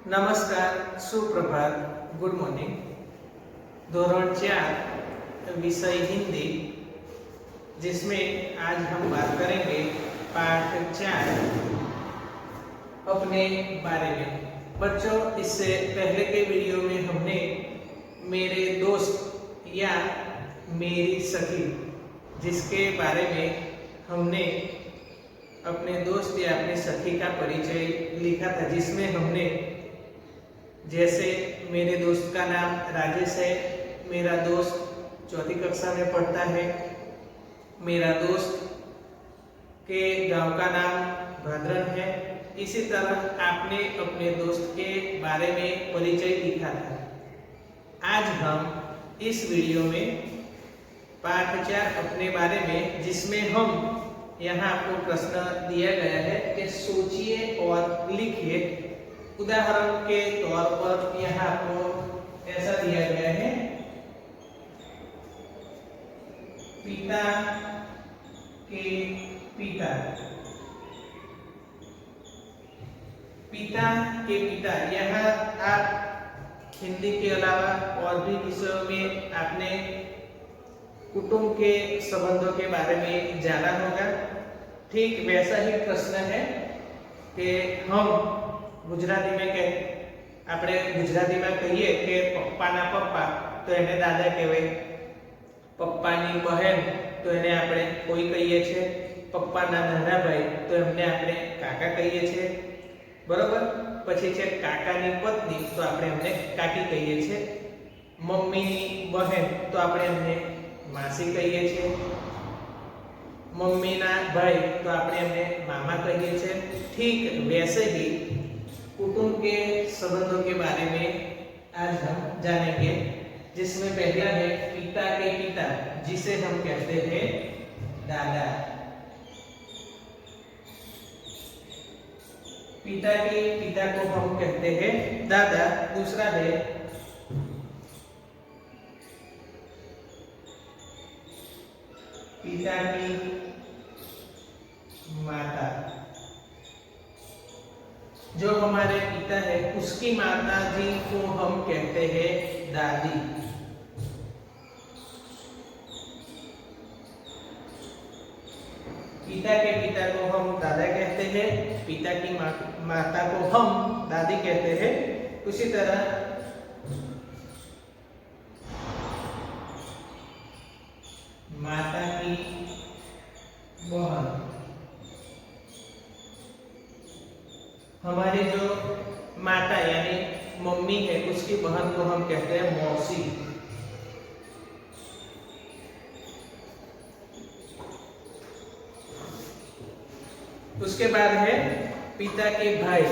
नमस्कार, सुप्रभात, good morning. धोरण 4 विषय हिंदी, जिसमें आज हम बात करेंगे पाठ 4 अपने बारे में। बच्चों, इससे पहले के वीडियो में हमने मेरे दोस्त या मेरी सखी, जिसके बारे में हमने अपने दोस्त या अपनी सखी का परिचय लिखा था, जिसमें हमने जैसे मेरे दोस्त का नाम राजेश है, मेरा दोस्त चौथी कक्षा में पढ़ता है, मेरा दोस्त के गांव का नाम भद्रन है। इसी तरह आपने अपने दोस्त के बारे में परिचय लिखा था। आज हम इस वीडियो में पाठ 4 अपने बारे में, जिसमें हम यहाँ आपको प्रश्न दिया गया है कि सोचिए और लिखिए। उदाहरण के तौर पर यहाँ आपको ऐसा दिया गया है, पिता के पिता। पिता के पिता, यहाँ आप हिंदी के अलावा और भी विषयों में आपने कुटुंब के संबंधों के बारे में जाना होगा। ठीक वैसा ही प्रश्न है कि हम गुजराती में આપણે ગુજરાતીમાં કહીએ કે પપ્પાના પપ્પા તો એને દાદા કહેવાય, પપ્પાની બહેન તો એને આપણે કોઈ કહીએ છીએ, પપ્પાના નાના ભાઈ તો એમને આપણે કાકા કહીએ છીએ, બરોબર। પછી છે કાકાની પત્ની તો આપણે એમને કાકી કહીએ છીએ, મમ્મીની બહેન તો આપણે એમને માસી કહીએ છીએ, મમ્મીના ભાઈ તો આપણે એમને મામા કહીએ છીએ। ठीक वैसे ही कुटुंब के संबंधों के बारे में आज हम जानेंगे, जिसमें पहला है पिता के पिता, जिसे हम कहते हैं दादा। पिता के पिता को हम कहते हैं दादा। दूसरा है पिता की माता। जो हमारे पिता है उसकी माता जी को हम कहते हैं दादी। पिता के पिता को हम दादा कहते हैं, पिता की माता को हम दादी कहते हैं। उसी तरह माता की बहन, हमारी जो माता यानी मम्मी है उसकी बहन को हम कहते हैं मौसी। उसके बाद है पिता के भाई।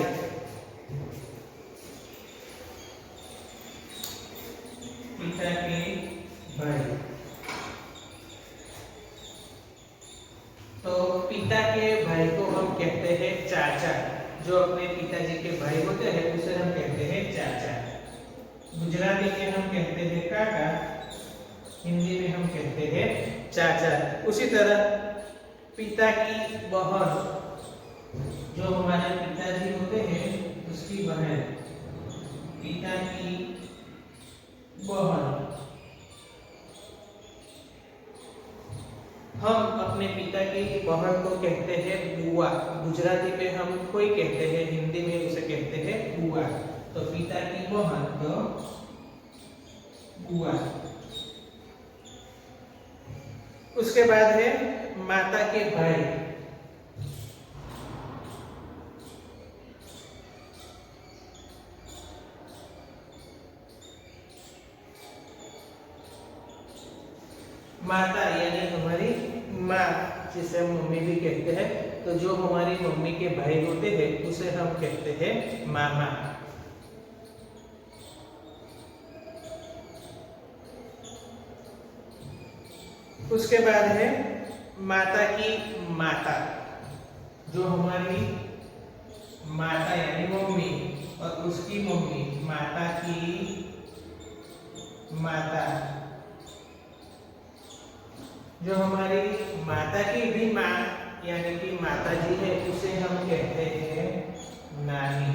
पिता के भाई, तो पिता के भाई को हम कहते हैं चाचा। जो अपने पिताजी के भाई होते हैं उसे हम कहते हैं चाचा। गुजराती में हम कहते हैं काका, हिंदी में हम कहते हैं चाचा। उसी तरह पिता की बहन, जो हमारे पिताजी होते हैं उसकी बहन, पिता की बहन। हम अपने पिता की बहन को कहते हैं बुआ। गुजराती में हम कोई कहते हैं, हिंदी में उसे कहते हैं बुआ। तो पिता की बहन तो बुआ। उसके बाद है माता के भाई। माता यानी हमारी माँ, जिसे हम मम्मी भी कहते हैं। तो जो हमारी मम्मी के भाई होते हैं उसे हम कहते हैं मामा। उसके बाद है माता की माता। जो हमारी माता यानी मम्मी और उसकी मम्मी, माता की माता। जो हमारी माता की भी माँ यानी कि माता जी है उसे हम कहते हैं नानी।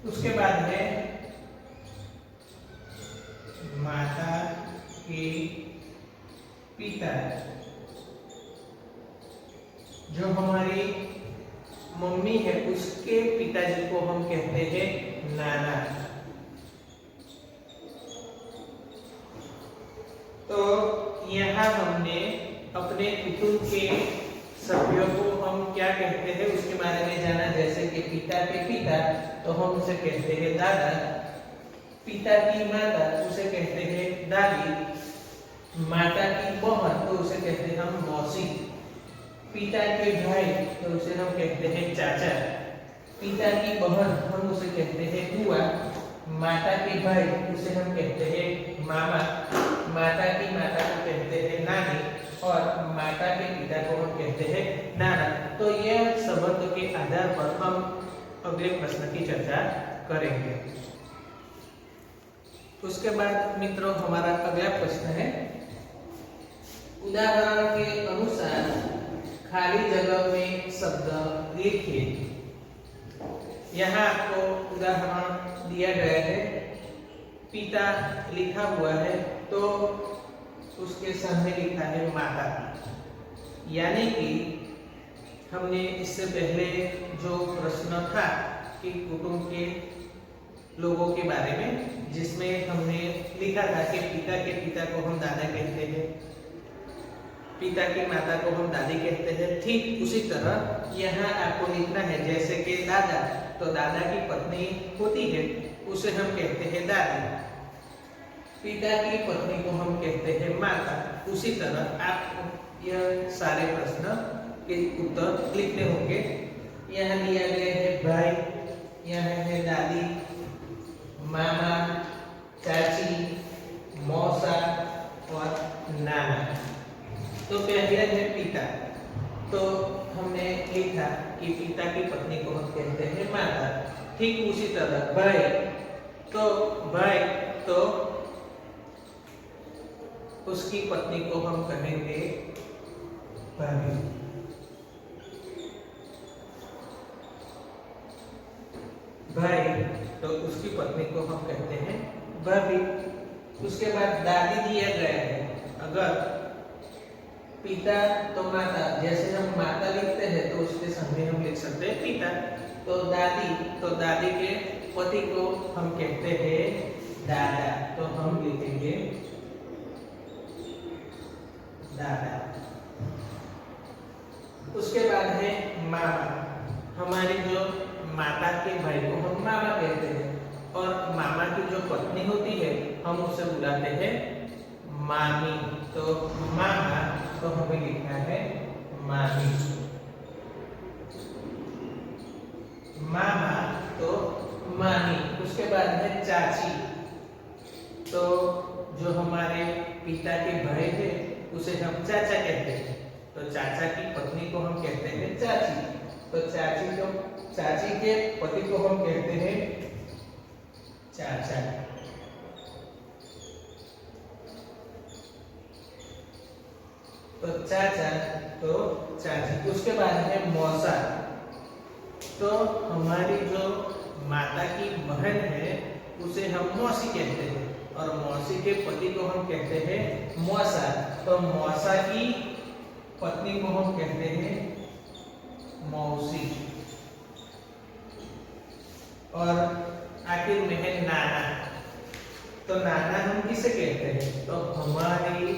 उसके बाद है माता के पिता, जो हमारी मम्मी है उसके पिताजी को हम कहते हैं नाना। तो यहाँ हमने अपने कुटुंब के सभ्यों को हम क्या कहते हैं उसके बारे में जाना। जैसे कि पिता के पिता तो हम उसे कहते हैं दादा, पिता की माता उसे कहते हैं दादी, माता की बहन तो उसे कहते हैं हम मौसी, पिता के भाई तो उसे हम कहते हैं चाचा, पिता की बहन हम उसे कहते हैं बुआ, माता के भाई उसे हम कहते हैं मामा, माता की माता को कहते हैं नानी और माता के पिता को हम कहते हैं नाना। तो यह संबंध के आधार पर हम अगले प्रश्न की चर्चा करेंगे। उसके बाद मित्रों हमारा अगला प्रश्न है, उदाहरण के अनुसार खाली जगह में शब्द लिखिए। यहाँ आपको उदाहरण दिया गया है, पिता लिखा हुआ है तो उसके सामने लिखा है माता, यानी कि हमने इससे पहले जो प्रश्न था कि कुटुंब के लोगों के बारे में, जिसमें हमने लिखा था कि पिता के पिता को हम दादा कहते हैं, पिता की माता को हम दादी कहते हैं। ठीक उसी तरह यहाँ आपको लिखना है, जैसे कि दादा तो दादा की पत्नी होती है उसे हम कहते हैं दादी, पिता की पत्नी को हम कहते हैं माता। उसी तरह आप यह सारे प्रश्न के उत्तर लिखने होंगे। यहाँ दिया गया है भाई, यहाँ है दादी, मामा, चाची, मौसा और नाना। तो पहले है पिता, तो हमने लिखा कि पिता की पत्नी को हम कहते हैं माता। ठीक उसी तरह भाई तो उसकी पत्नी को हम कहेंगे भाभी। भाई तो उसकी पत्नी को हम कहते हैं भाभी। उसके बाद दादी दिया गया है, अगर पिता तो माता, जैसे हम माता लिखते हैं तो उसके सामने हम लिख सकते हैं पिता। तो दादी के पति को हम कहते हैं दादा, तो हम लिखेंगे दादा। उसके बाद है मामा, हमारी जो माता के भाई को हम मामा कहते हैं और मामा की जो पत्नी होती है हम उसे बुलाते हैं मामी। तो मामा तो हमें लिखना है मामी, मामा तो मामी। उसके बाद है चाची, तो जो हमारे पिता के भाई थे उसे हम चाचा कहते हैं, तो चाचा की पत्नी को हम कहते हैं चाची। तो चाची के पति को हम कहते हैं चाचा। तो चाचा तो चाची। उसके बाद है मौसा, तो हमारी जो माता की बहन है उसे हम मौसी कहते हैं और मौसी के पति को हम कहते हैं मौसा। तो मौसा की पत्नी को हम कहते हैं मौसी। और आखिर में है नाना, तो नाना हम किसे कहते हैं? तो हमारी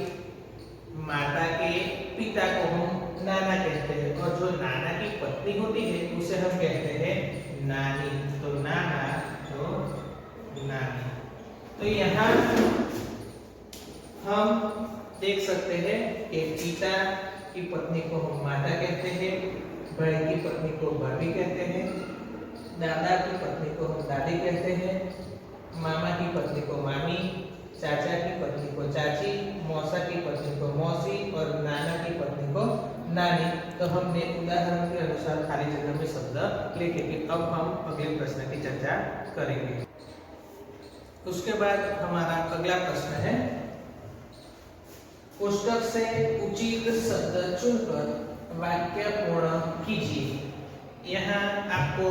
माता के पिता को हम नाना कहते हैं और जो नाना की पत्नी होती है उसे हम कहते हैं नानी। तो नाना तो नानी। तो यहाँ हम देख सकते हैं कि पिता की पत्नी को हम माता कहते हैं, भाई की पत्नी को भाभी कहते हैं, दादा की पत्नी को हम दादी कहते हैं, मामा की पत्नी को मामी, चाचा की पत्नी को चाची, मौसा की पत्नी को मौसी और नाना की पत्नी को नानी। तो हमने उदाहरण के अनुसार खाली जगह में शब्द लिखे। अब हम अगले प्रश्न की चर्चा करेंगे। उसके बाद हमारा अगला प्रश्न है, पुस्तक से उचित शब्द चुनकर वाक्य पूर्ण कीजिए। यहाँ आपको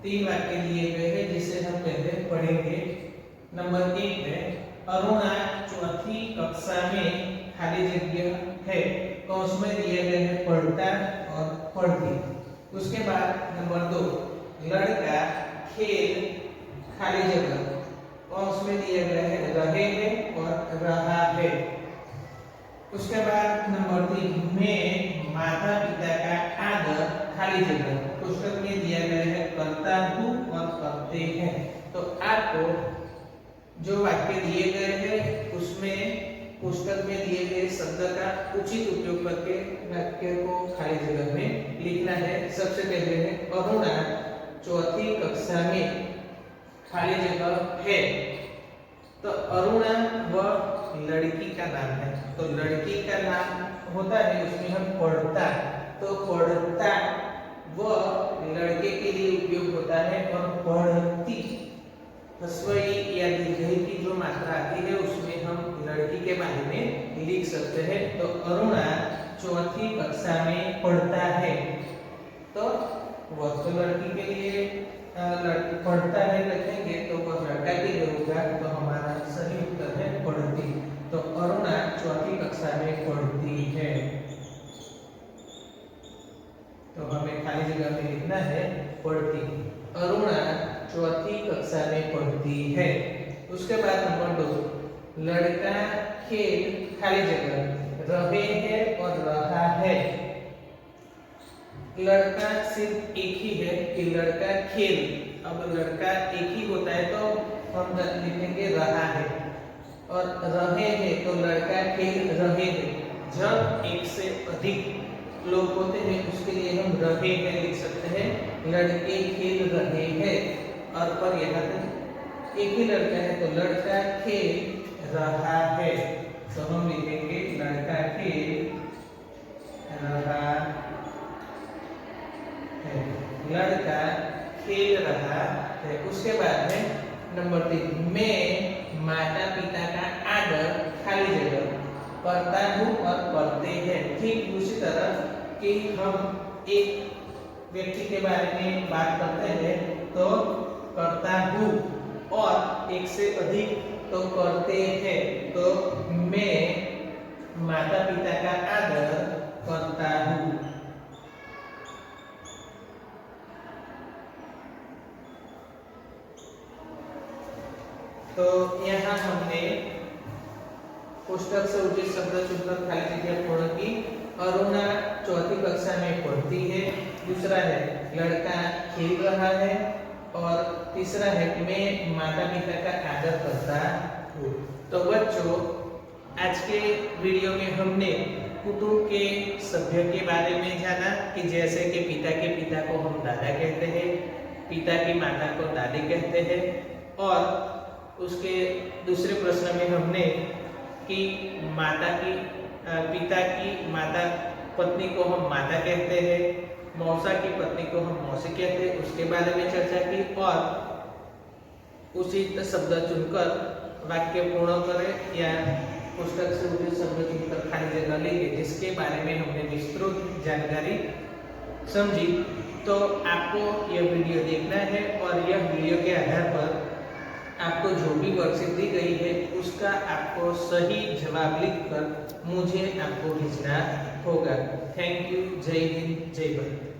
तीन वाक्य दिए गए हैं जिसे हम पहले पढ़ेंगे। नंबर 1 है अरुणा चौथी कक्षा में खाली जगह है, कौंस में दिए गए हैं पढ़ता और पढ़ती। उसके बाद नंबर 2 लड़का खेल खाली जगह, कौंस में दिए गए हैं रहे हैं और रहा है। उसके बाद नंबर 3 में माता पिता का आदर खाली जगह, पुस्तक में दिया गया है करता हूँ और करते हैं। तो आपको जो वाक्य दिए गए हैं उसमें पुस्तक में दिए गए शब्द का उचित उपयोग करके वाक्य को खाली जगह में लिखना है। सबसे पहले है अरुणा चौथी कक्षा में खाली जगह है। तो अरुणा वह लड़की का नाम है, तो लड़की का नाम होता है उसमें हम पढ़ता, तो पढ़ता वह लड़के के लिए उपयोग होता है। और पढ़ती हस्वई या दीर्घई की जो मात्रा आती है उसमें हम लड़की के बारे में लिख सकते हैं। तो अरुणा चौथी कक्षा में पढ़ता है, तो वह तो लड़की के लिए पढ़ता है लिखेंगे तो वह लड़का के लिए होगा, तो हमारा सही उत्तर है पढ़ती। तो अरुणा चौथी कक्षा में पढ़ती है, तो हमें खाली जगह में लिखना है पढ़ती। अरुणा चौथी कक्षा में पढ़ती है। उसके बाद नंबर 2 लड़का खेल खाली जगह रहे है और रहा है। लड़का सिर्फ एक ही है कि लड़का खेल, अब लड़का एक ही होता है तो हम लिखेंगे रहा है, और रहे हैं तो लड़का खेल रहे हैं। जब एक से अधिक लोग होते हैं उसके लिए हम रहे हैं लिख सकते हैं, लड़के खेल रहे हैं। और पर यहाँ तक एक ही लड़का है तो लड़का खेल रहा है, तो हम लिखेंगे लड़का खेल रहा है, लड़का खेल रहा है। उसके बाद में नंबर 3 मैं माता पिता का आदर खाली जगह करता हूँ और करते हैं। ठीक उसी तरह कि हम एक व्यक्ति के बारे में बात करते हैं तो करता हूँ, और एक से अधिक तो करते हैं। तो मैं माता पिता का आदर करता हूँ। तो यहाँ हमने पुस्तक से उचित शब्द चुनकर खाली जगह पूर्ण की। अरुणा चौथी कक्षा में पढ़ती है, दूसरा है लड़का खेल रहा है, और तीसरा है मैं माता पिता का आदर करता हूँ। तो बच्चों आज के वीडियो में हमने कुटुंब के सभ्य के बारे में जाना कि जैसे कि पिता के पिता को हम दादा कहते हैं, पिता की माता को दादी कहते हैं। और उसके दूसरे प्रश्न में हमने कि पिता की माता पत्नी को हम माता कहते हैं, मौसा की पत्नी को हम मौसी कहते हैं, उसके बारे में चर्चा की। और उचित शब्द चुनकर वाक्य पूर्ण करें या पुस्तक से उचित शब्द चुनकर खाली जगह लेंगे, जिसके बारे में हमने विस्तृत जानकारी समझी। तो आपको यह वीडियो देखना है और यह वीडियो के आधार पर आपको जो भी वर्कशीट दी गई है उसका आपको सही जवाब लिखकर मुझे आपको भेजना होगा। Thank you. जय हिंद, जय भारत।